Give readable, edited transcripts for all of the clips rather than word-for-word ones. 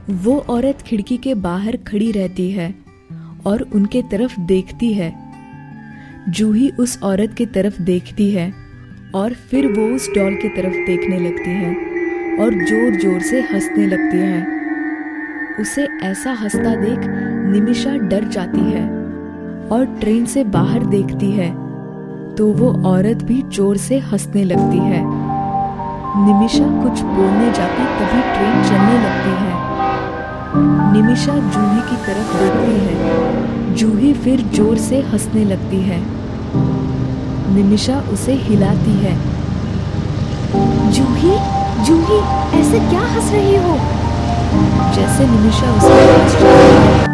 वो औरत खिड़की के बाहर खड़ी रहती है और उनके तरफ देखती है। जूही उस औरत की तरफ देखती है और फिर वो उस डॉल की तरफ देखने लगती है और जोर जोर से हंसने लगती है। उसे ऐसा हंसता देख निमिषा डर जाती है और ट्रेन से बाहर देखती है तो वो औरत भी जोर से हंसने लगती है। निमिषा कुछ बोलने जाती तभी ट्रेन चलने लगती है। निमिषा जूही की तरफ देखती है। जूही फिर जोर से हंसने लगती है। निमिषा उसे हिलाती है। जूही, जूही, ऐसे क्या हंस रही हो? जैसे निमिषा उसके पास जाती है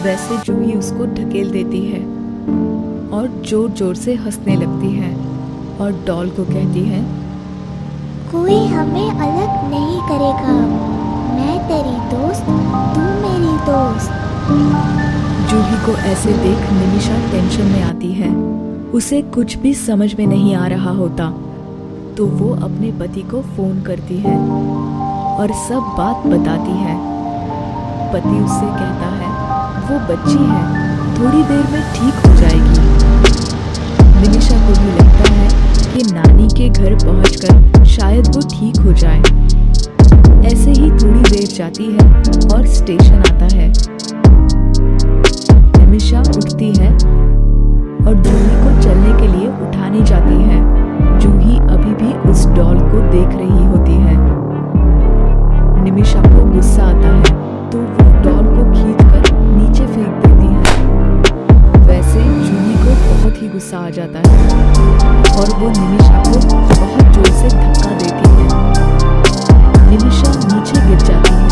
वैसे जूही उसको ढकेल देती है और जोर जोर से हंसने लगती है और डॉल को कहती है, कोई हमें अलग नहीं करेगा। मैं तेरी दोस्त, तू मेरी दोस्त। जूही को ऐसे देख निमिषा टेंशन में आती है। उसे कुछ भी समझ में नहीं आ रहा होता तो वो अपने पति को फोन करती है और सब बात बताती है। पति उससे कहता है वो बच्ची है, थोड़ी देर में ठीक हो जाएगी। निमिषा को भी लगता है कि नानी के घर पहुंचकर शायद वो ठीक हो जाए। ऐसे ही थोड़ी देर जाती है और स्टेशन आता है। निमिषा उठती है और जूही को चलने के लिए उठाने जाती है। जूही अभी भी उस डॉल को देख रही होती है। निमिषा को गुस्सा आता है तो वो डॉल को खींचकर नीचे फेंक देती है। वैसे जूही को बहुत ही गुस्सा आ जाता है और वो निमिषा को बहुत जोर से धक्का देती है। निमिषा नीचे गिर जाती है।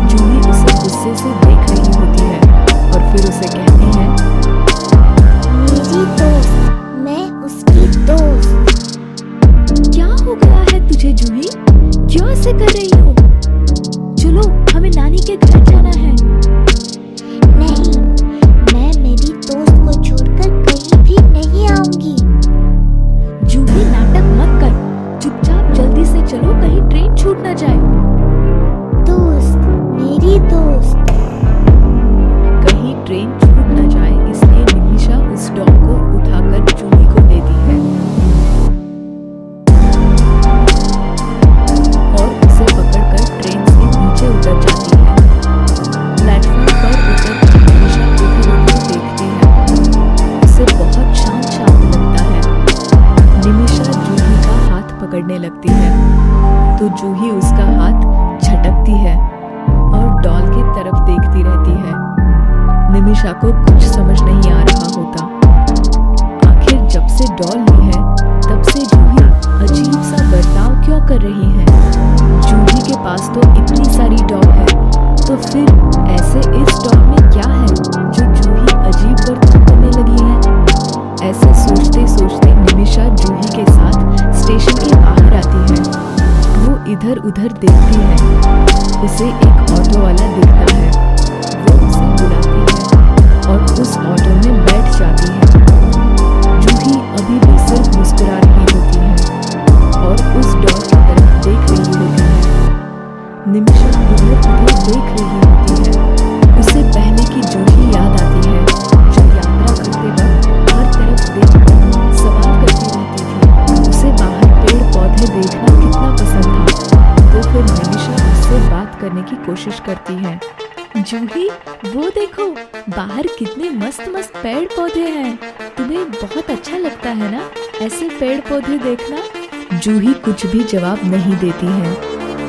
जूही उसे गुस्से से देख रही होती है और फिर उसे कहती है, मेरी दोस्त, मैं उसकी दोस्त। क्या हो गया है तुझे जूही? क्यों ऐसे कर रही हो? चलो हमें नानी के घर जाना है। नहीं, मैं मेरी दोस्त को छोड़कर कहीं भी नहीं आऊंगी। जूही नाटक मत कर, चुपचाप जल्दी से चलो कहीं ट्रेन छूट ना जाए। दोस्त, मेरी दोस्त। कहीं ट्रेन छूट ना जाए इसलिए निमिषा उस डॉल को उठाकर जूही को देती है और उसे पकड़कर ट्रेन से नीचे उतर जाती है। प्लेटफॉर्म पर उतर निमिषा उधर-उधर देखती है। उसे बहुत शांत लगता है। निमिषा जूही का हाथ पकड़ने लगती है तो जूही उसका हाथ झटकती है और डॉल की तरफ देखती रहती है। निमिषा को कुछ समझ नहीं आ रहा होता। आखिर जब से डॉल ली है तब से जूही अजीब सा बर्ताव क्यों कर रही है? जूही के पास तो इतनी सारी डॉल है तो फिर ऐसे इस डॉल में क्या है जो जूही अजीब बर्ताव करने लगी है? ऐसे सोचते सोचते निमिषा जूही के साथ स्टेशन के बाहर आती है। वो इधर उधर देखती है। उसे एक ऑटो वाला दिखता है। वो उसे बुलाती है और उस ऑटो में बैठ जाती है। जूही अभी भी सिर्फ मुस्कुरा रही होती है और उस डॉल की तरफ देख रही होती है। निमिषा उधर उधर देख रही होती है। उसे पहले की जूही याद आती है जो यात्रा करते वक्त हर तरफ देखकर सवाल करती रहती थी। उसे बाहर पेड़ पौधे देखना कितना पसंद था तो फिर निमिषा उससे बात करने की कोशिश करती है। जूही, वो देखो बाहर कितने मस्त मस्त पेड़ पौधे हैं। तुम्हें बहुत अच्छा लगता है ना ऐसे पेड़ पौधे देखना? जूही कुछ भी जवाब नहीं देती है।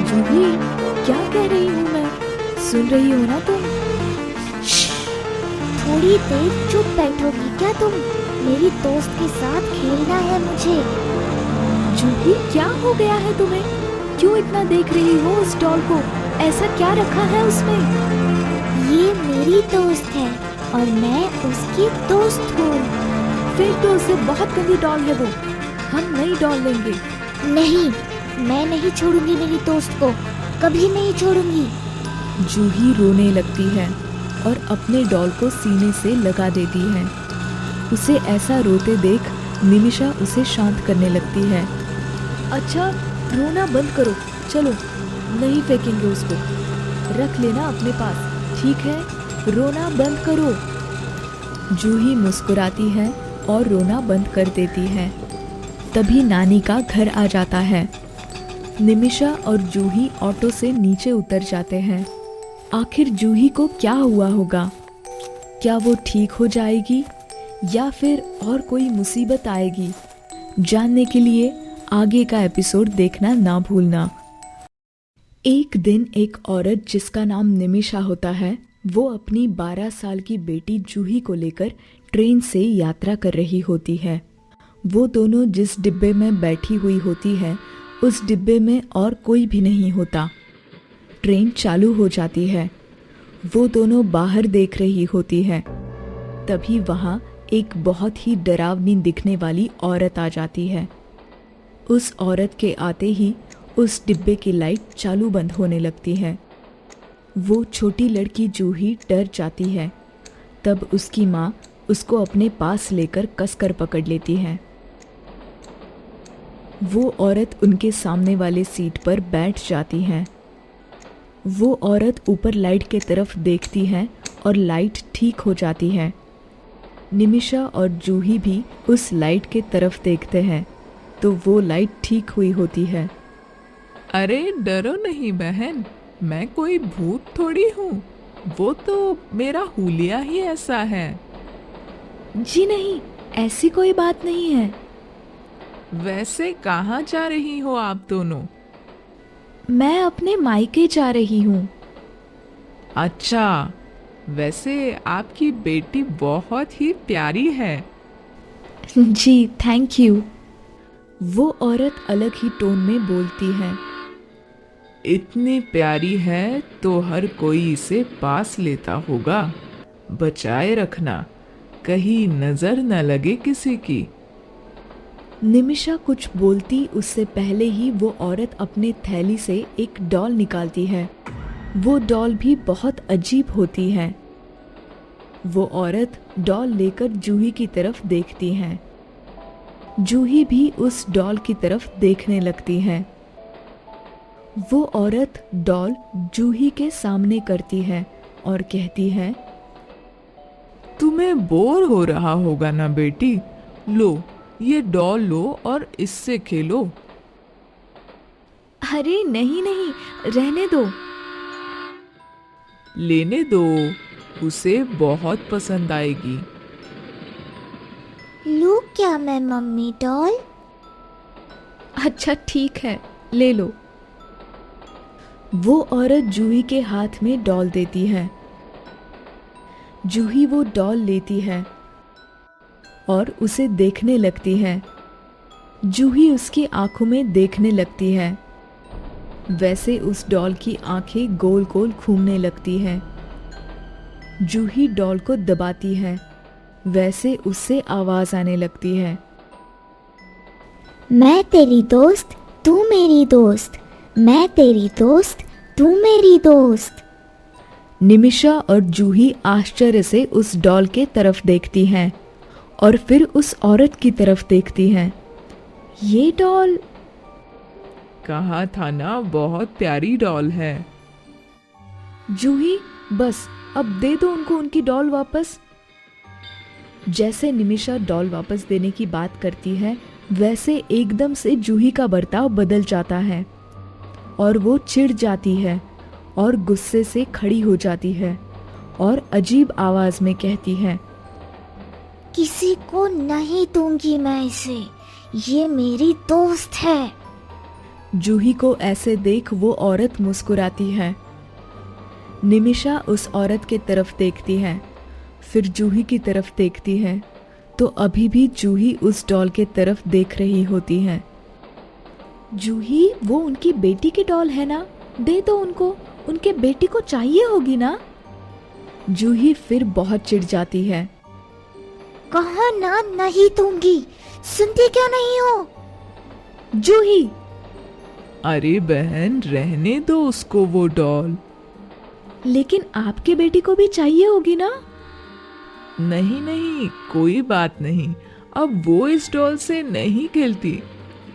जूही, क्या कह रही हूँ मैं? सुन रही हो ना तुम? थोड़ी देर चुप बैठोगी क्या तुम? मेरी दोस्त के साथ खेलना है मुझे। जूही, क्या हो गया है तुम्हें? क्यों इतना देख रही हो उस डॉल को? ऐसा क्या रखा है उसमें? ये मेरी दोस्त है और मैं उसकी दोस्त हूँ। फिर तो उसे बहुत गंदी डॉल है वो। हम नई डॉल लेंगे। नहीं, मैं नहीं छोड़ूंगी मेरी दोस्त को, कभी नहीं छोड़ूंगी। जूही रोने लगती है और अपने डॉल को सीने से लगा देती है। उसे ऐसा रोते देख निमिषा उसे शांत करने लगती है। अच्छा, रोना बंद करो, चलो नहीं फेंकेंगे उसको। रख लेना अपने पास, ठीक है? रोना बंद करो। जूही मुस्कुराती है और रोना बंद कर देती है। तभी नानी का घर आ जाता है। निमिषा और जूही ऑटो से नीचे उतर जाते हैं। आखिर जूही को क्या हुआ होगा? क्या वो ठीक हो जाएगी या फिर और कोई मुसीबत आएगी? जानने के लिए आगे का एपिसोड देखना ना भूलना। एक दिन एक औरत जिसका नाम निमिषा होता है, वो अपनी 12 साल की बेटी जूही को लेकर ट्रेन से यात्रा कर रही होती है। वो दोनों जिस डिब्बे में बैठी हुई होती है, उस डिब्बे में और कोई भी नहीं होता। ट्रेन चालू हो जाती है। वो दोनों बाहर देख रही होती है। तभी वहाँ एक बहुत ही डरावनी दिखने वाली औरत आ जाती है। उस औरत के आते ही उस डिब्बे की लाइट चालू बंद होने लगती है। वो छोटी लड़की जूही डर जाती है। तब उसकी माँ उसको अपने पास लेकर कसकर पकड़ लेती है। वो औरत उनके सामने वाले सीट पर बैठ जाती है। वो औरत ऊपर लाइट के तरफ देखती है और लाइट ठीक हो जाती है। निमिषा और जूही भी उस लाइट के तरफ देखते हैं तो वो लाइट ठीक हुई होती है। अरे डरो नहीं बहन, मैं कोई भूत थोड़ी हूँ। वो तो मेरा हुलिया ही ऐसा है। जी नहीं, ऐसी कोई बात नहीं है। वैसे कहाँ जा रही हो आप दोनों? मैं अपने मायके जा रही हूँ। अच्छा, वैसे आपकी बेटी बहुत ही प्यारी है। जी थैंक यू। वो औरत अलग ही टोन में बोलती है। इतनी प्यारी है तो हर कोई इसे पास लेता होगा। बचाए रखना, कहीं नजर न लगे किसी की। निमिषा कुछ बोलती उससे पहले ही वो औरत अपने थैली से एक डॉल निकालती है। वो डॉल भी बहुत अजीब होती है। वो औरत डॉल लेकर जूही की तरफ देखती है। जूही भी उस डॉल की तरफ देखने लगती है। वो औरत डॉल जूही के सामने करती है और कहती है, तुम्हें बोर हो रहा होगा ना बेटी, लो ये डॉल लो और इससे खेलो। अरे नहीं नहीं, रहने दो। लेने दो, उसे बहुत पसंद आएगी। लूँ क्या मैं मम्मी डॉल? अच्छा ठीक है, ले लो। वो औरत जूही के हाथ में डॉल देती है। जूही वो डॉल लेती है और उसे देखने लगती है। जूही उसकी आंखों में देखने लगती है। वैसे उस डॉल की आंखें गोल गोल घूमने लगती हैं। जूही डॉल को दबाती है। वैसे उससे आवाज आने लगती है, मैं तेरी दोस्त, तू मेरी दोस्त। मैं तेरी दोस्त, तू मेरी दोस्त। निमिषा और जूही आश्चर्य से उस डॉल के तरफ देखती हैं और फिर उस औरत की तरफ देखती हैं। ये डॉल? कहा था ना, बहुत प्यारी डॉल है। जूही बस अब दे दो उनको उनकी डॉल वापस। जैसे निमिषा डॉल वापस देने की बात करती है, वैसे एकदम से जूही का बर्ताव बदल जाता है और वो चिढ़ जाती है और गुस्से से खड़ी हो जाती है और अजीब आवाज में कहती है, किसी को नहीं दूंगी मैं इसे, ये मेरी दोस्त है। जूही को ऐसे देख वो औरत मुस्कुराती है। निमिषा उस औरत के तरफ देखती है, फिर जूही की तरफ देखती है तो अभी भी जूही उस डॉल के तरफ देख रही होती है। जूही, वो उनकी बेटी की डॉल है ना, दे दो उनको, उनके बेटी को चाहिए होगी ना। जूही फिर बहुत चिढ़ जाती है। कहा ना नहीं दूंगी, सुनती क्यों नहीं हो? जूही! अरे बहन, रहने दो उसको वो डॉल। लेकिन आपके बेटी को भी चाहिए होगी ना। नहीं नहीं, कोई बात नहीं, अब वो इस डॉल से नहीं खेलती,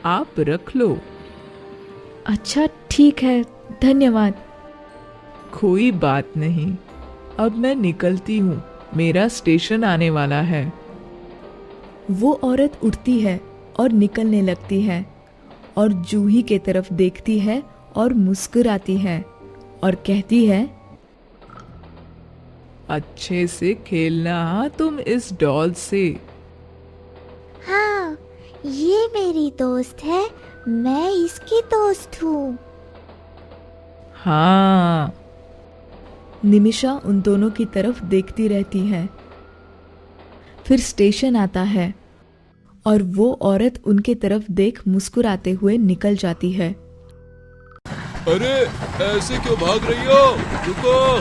आप रख लो। अच्छा ठीक है, धन्यवाद। कोई बात नहीं, अब मैं निकलती हूँ, मेरा स्टेशन आने वाला है। वो औरत उठती है और निकलने लगती है और जूही के तरफ देखती है और मुस्कुराती है और कहती है, अच्छे से खेलना हाँ तुम इस डॉल से। हाँ, ये मेरी दोस्त है, मैं इसकी दोस्त हूँ। हाँ। निमिषा उन दोनों की तरफ देखती रहती है। फिर स्टेशन आता है और वो औरत उनके तरफ देख मुस्कुराते हुए निकल जाती है। अरे ऐसे क्यों भाग रही हो? रुको।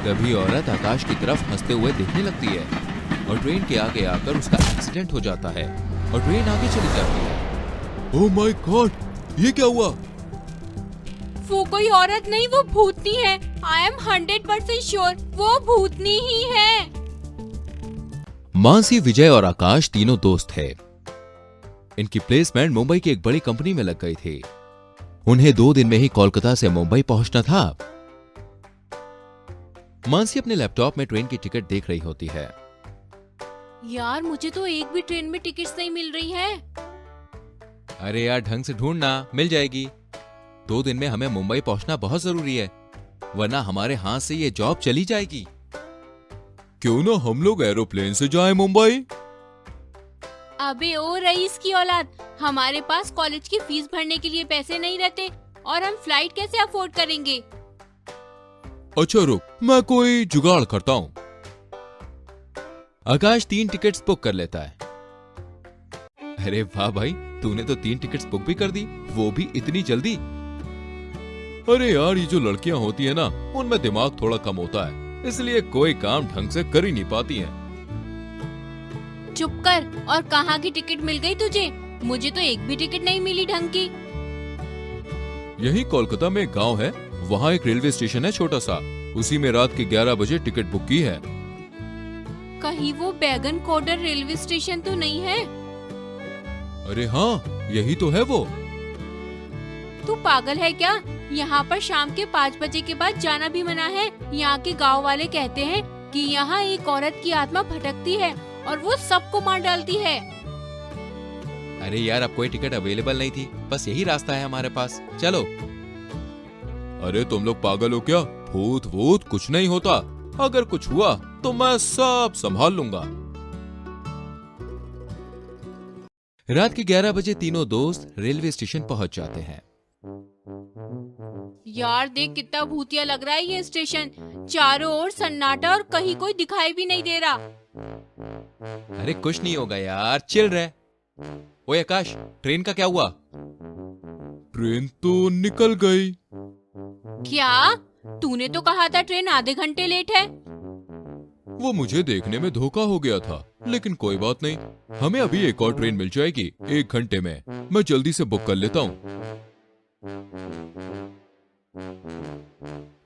तभी औरत आकाश की तरफ हंसते हुए देखने लगती है और ट्रेन के आगे आकर उसका एक्सीडेंट हो जाता है और ट्रेन आगे चली जाती है। ओह माय गॉड, ये क्या हुआ? वो कोई औरत नहीं, वो भूतनी है। आई एम 100% श्योर वो भूतनी ही है। मानसी, विजय और आकाश तीनों दोस्त हैं। इनकी प्लेसमेंट मुंबई की एक बड़ी कंपनी में लग गई थी। उन्हें 2 दिन में ही कोलकाता से मुंबई पहुंचना था। मानसी अपने लैपटॉप में ट्रेन की टिकट देख रही होती है। यार मुझे तो एक भी ट्रेन में टिकट्स नहीं मिल रही है। अरे यार ढंग से ढूंढना, मिल जाएगी। 2 दिन में हमें मुंबई पहुंचना बहुत जरूरी है, वरना हमारे हाथ से ये जॉब चली जाएगी। क्यों ना हम लोग एरोप्लेन से जाएं मुंबई? अबे ओ रईस की औलाद, हमारे पास कॉलेज की फीस भरने के लिए पैसे नहीं रहते और हम फ्लाइट कैसे अफोर्ड करेंगे? अच्छा रुक, मैं कोई जुगाड़ करता हूँ। आकाश 3 टिकट्स बुक कर लेता है। अरे वाह भाई, तूने तो 3 टिकट्स बुक भी कर दी, वो भी इतनी जल्दी। अरे यार, ये जो लड़कियां होती है ना, उनमें दिमाग थोड़ा कम होता है, इसलिए कोई काम ढंग से कर ही नहीं पाती हैं। चुप कर। और कहाँ की टिकट मिल गई तुझे? मुझे तो एक भी टिकट नहीं मिली ढंग की। यही कोलकाता में एक गांव है, वहाँ एक रेलवे स्टेशन है छोटा सा, उसी में रात के 11 बजे टिकट बुक की है। कहीं वो बैगन कोडर रेलवे स्टेशन तो नहीं है? अरे हाँ, यही तो है वो। तू पागल है क्या? यहाँ पर शाम के 5 बजे के बाद जाना भी मना है। यहाँ के गांव वाले कहते हैं कि यहाँ एक औरत की आत्मा भटकती है और वो सबको मार डालती है। अरे यार, अब कोई टिकट अवेलेबल नहीं थी, बस यही रास्ता है हमारे पास, चलो। अरे तुम लोग पागल हो क्या? भूत वूत कुछ नहीं होता, अगर कुछ हुआ तो मैं सब संभाल लूंगा। रात के 11 बजे तीनों दोस्त रेलवे स्टेशन पहुंच जाते हैं। यार देख कितना भूतिया लग रहा है ये स्टेशन। चारों ओर सन्नाटा और कहीं कोई दिखाई भी नहीं दे रहा। अरे कुछ नहीं होगा यार, चिल रहे। ओए आकाश, ट्रेन का क्या हुआ? ट्रेन तो निकल गई। क्या? तूने तो कहा था ट्रेन आधे घंटे लेट है। वो मुझे देखने में धोखा हो गया था, लेकिन कोई बात नहीं, हमें अभी एक और ट्रेन मिल जाएगी 1 घंटे में। मैं जल्दी से बुक कर लेता हूँ।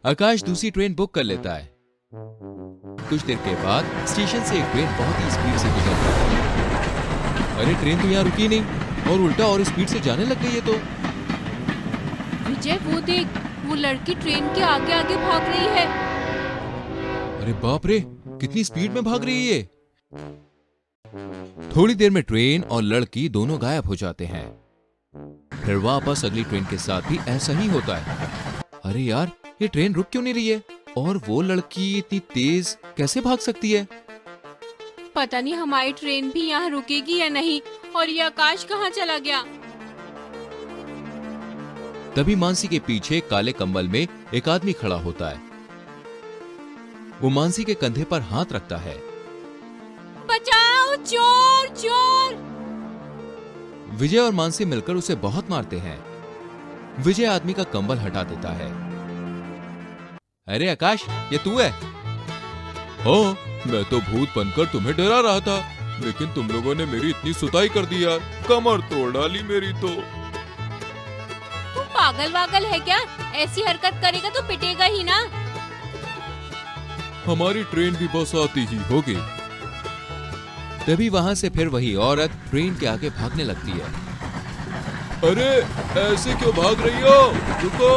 आकाश दूसरी ट्रेन बुक कर लेता है। कुछ देर के बाद स्टेशन से एक ट्रेन बहुत ही स्पीड से गुजरती है। अरे ट्रेन तो यहाँ रुकी नहीं और उल्टा और स्पीड से जाने लग गई है। तो विजय वो देख, वो लड़की ट्रेन के आगे आगे भाग रही है। अरे बाप रे, कितनी स्पीड में भाग रही है ये। थोड़ी देर में ट्रेन और लड़की दोनों गायब हो जाते हैं। फिर वापस अगली ट्रेन के साथ भी ऐसा ही होता है। अरे यार, ये ट्रेन रुक क्यों नहीं रही है? और वो लड़की इतनी तेज कैसे भाग सकती है? पता नहीं हमारी ट्रेन भी यहाँ रुकेगी या नहीं। और ये आकाश कहाँ चला गया? तभी मानसी के पीछे काले कंबल में एक आदमी खड़ा होता है। वो मानसी के कंधे पर हाथ रखता है। बचाओ, चोर चोर! विजय और मानसी मिलकर उसे बहुत मारते हैं। विजय आदमी का कंबल हटा देता है। अरे आकाश, ये तू है? हाँ, मैं तो भूत बनकर तुम्हें डरा रहा था, लेकिन तुम लोगों ने मेरी इतनी सुताई कर दी यार, कमर तोड़ डाली मेरी तो। तू पागल वागल है क्या? ऐसी हरकत करेगा तो पिटेगा ही ना। हमारी ट्रेन भी बस आती ही होगी। तभी वहां से फिर वही औरत ट्रेन के आगे भागने लगती है। अरे ऐसे क्यों भाग रही हो? रुको।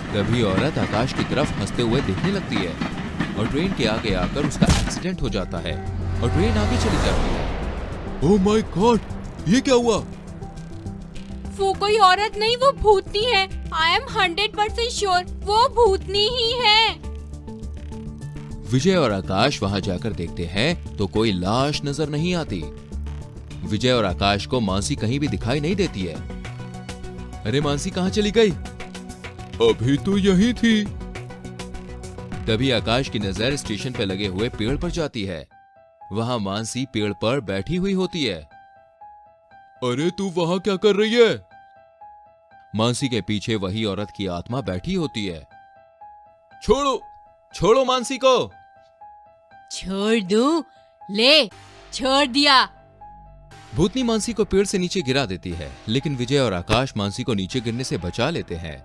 तभी औरत आकाश की तरफ हंसते हुए देखने लगती है और ट्रेन के आगे आकर उसका एक्सीडेंट हो जाता है और ट्रेन आगे चली जाती है। ओह माय गॉड, ये क्या हुआ? वो कोई औरत नहीं, वो भूतनी है। आई एम 100% श्योर वो भूतनी ही है। विजय और आकाश वहां जाकर देखते हैं तो कोई लाश नजर नहीं आती। विजय और आकाश को मानसी कहीं भी दिखाई नहीं देती है। अरे मानसी कहाँ चली गई? अभी तो यही थी। तभी आकाश की नजर स्टेशन पर लगे हुए पेड़ पर जाती है। वहां मानसी पेड़ पर बैठी हुई होती है। अरे तू वहां क्या कर रही है? मानसी के पीछे वही औरत की आत्मा बैठी होती है। छोड़ो, छोड़ो मानसी को। छोड़ दूं? ले, छोड़ दिया। भूतनी मानसी को पेड़ से नीचे गिरा देती है, लेकिन विजय और आकाश मानसी को नीचे गिरने से बचा लेते हैं।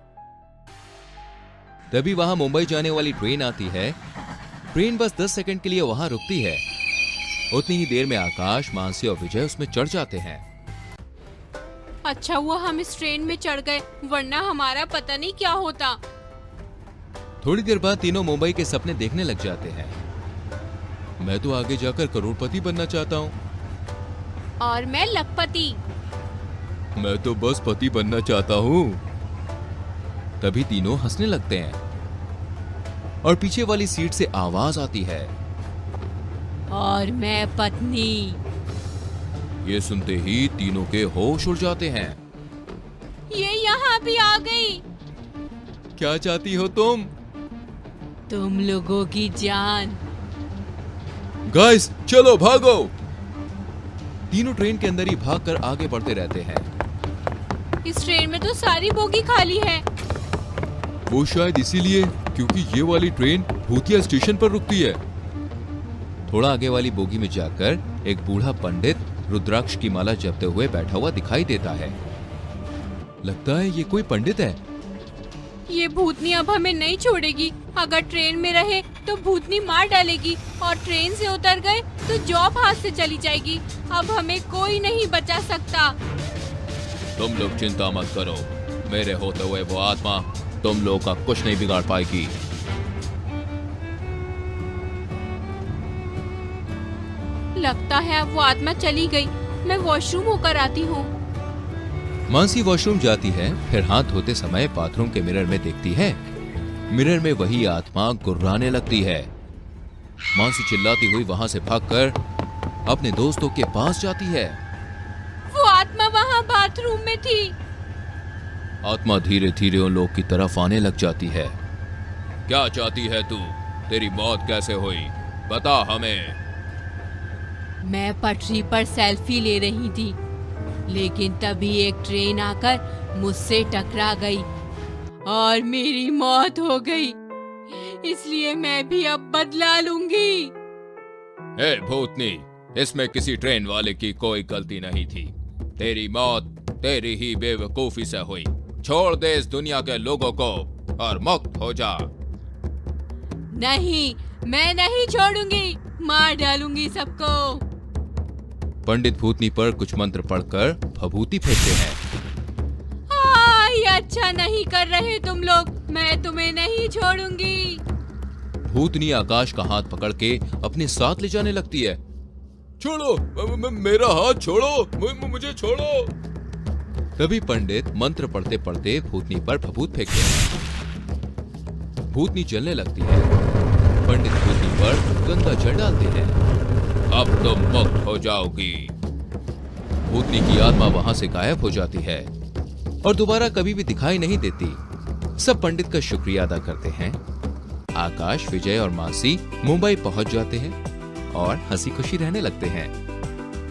तभी वहां मुंबई जाने वाली ट्रेन आती है। ट्रेन बस 10 सेकंड के लिए वहां रुकती है। उतनी ही देर में आकाश, मानसी और विजय उसमें चढ़ जाते हैं। अच्छा हुआ हम इस ट्रेन में चढ़ गए, वरना हमारा पता नहीं क्या होता। थोड़ी देर बाद तीनों मुंबई के सपने देखने लग जाते हैं। मैं तो आगे जाकर करोड़पति बनना चाहता हूँ। और मैं लखपति। मैं तो बस पति बनना चाहता हूँ। तभी तीनों हंसने लगते हैं और पीछे वाली सीट से आवाज आती है, और मैं पत्नी। ये सुनते ही तीनों के होश उड़ जाते हैं। ये यहाँ भी आ गई। क्या चाहती हो तुम? तुम लोगों की जान। गाइस चलो भागो। तीनों ट्रेन के अंदर ही भागकर आगे बढ़ते रहते हैं। इस ट्रेन में तो सारी बोगी खाली है। वो शायद इसीलिए क्योंकि ये वाली ट्रेन भूतिया स्टेशन पर रुकती है। थोड़ा आगे वाली बोगी में जाकर एक बूढ़ा पंडित रुद्राक्ष की माला जपते हुए बैठा हुआ दिखाई देता है। लगता है ये कोई पंडित है। ये भूतनी अब हमें नहीं छोड़ेगी। अगर ट्रेन में रहे तो भूतनी मार डालेगी, और ट्रेन से उतर गए तो जॉब हाथ से चली जाएगी। अब हमें कोई नहीं बचा सकता। तुम लोग चिंता मत करो, मेरे होते हुए वो आत्मा तुम लोग का कुछ नहीं बिगाड़ पाएगी। लगता है अब वो आत्मा चली गई। मैं वॉशरूम होकर आती हूँ। मानसी वॉशरूम जाती है, फिर हाथ धोते समय बाथरूम के मिरर में देखती है। मिरर में वही आत्मा गुर्राने लगती है। मानसी चिल्लाती हुई वहां से भागकर अपने दोस्तों के पास जाती है। वो आत्मा वहाँ बाथरूम में थी। आत्मा धीरे धीरे उन लोग की तरफ आने लग जाती है। क्या चाहती है तू? तेरी मौत कैसे हुई? बता हमें। मैं पटरी पर सेल्फी ले रही थी, लेकिन तभी एक ट्रेन आकर मुझसे टकरा गई और मेरी मौत हो गई। इसलिए मैं भी अब बदला लूंगी। ए भूतनी, इसमें किसी ट्रेन वाले की कोई गलती नहीं थी। तेरी मौत तेरी ही बेवकूफी से हुई। छोड़ दे इस दुनिया के लोगों को और मुक्त हो जा। नहीं, मैं नहीं छोड़ूंगी। मार डालूंगी सबको। पंडित भूतनी पर कुछ मंत्र पढ़कर भभूति फेंकते हैं। ये अच्छा नहीं कर रहे तुम लोग। मैं तुम्हें नहीं छोड़ूंगी। भूतनी आकाश का हाथ पकड़ के अपने साथ ले जाने लगती है। छोड़ो, मेरा हाथ छोड़ो, मुझे छोड़ो। तभी पंडित मंत्र पढ़ते पढ़ते भूतनी पर भभूत फेंकते हैं। भूतनी जलने लगती है। पंडित भूतनी पर गंदा जल डालते हैं। अब तुम मुक्त हो जाओगी। भूतनी की आत्मा वहां से गायब हो जाती है और दोबारा कभी भी दिखाई नहीं देती। सब पंडित का शुक्रिया अदा करते हैं। आकाश, विजय और मानसी मुंबई पहुंच जाते हैं और हंसी खुशी रहने लगते हैं।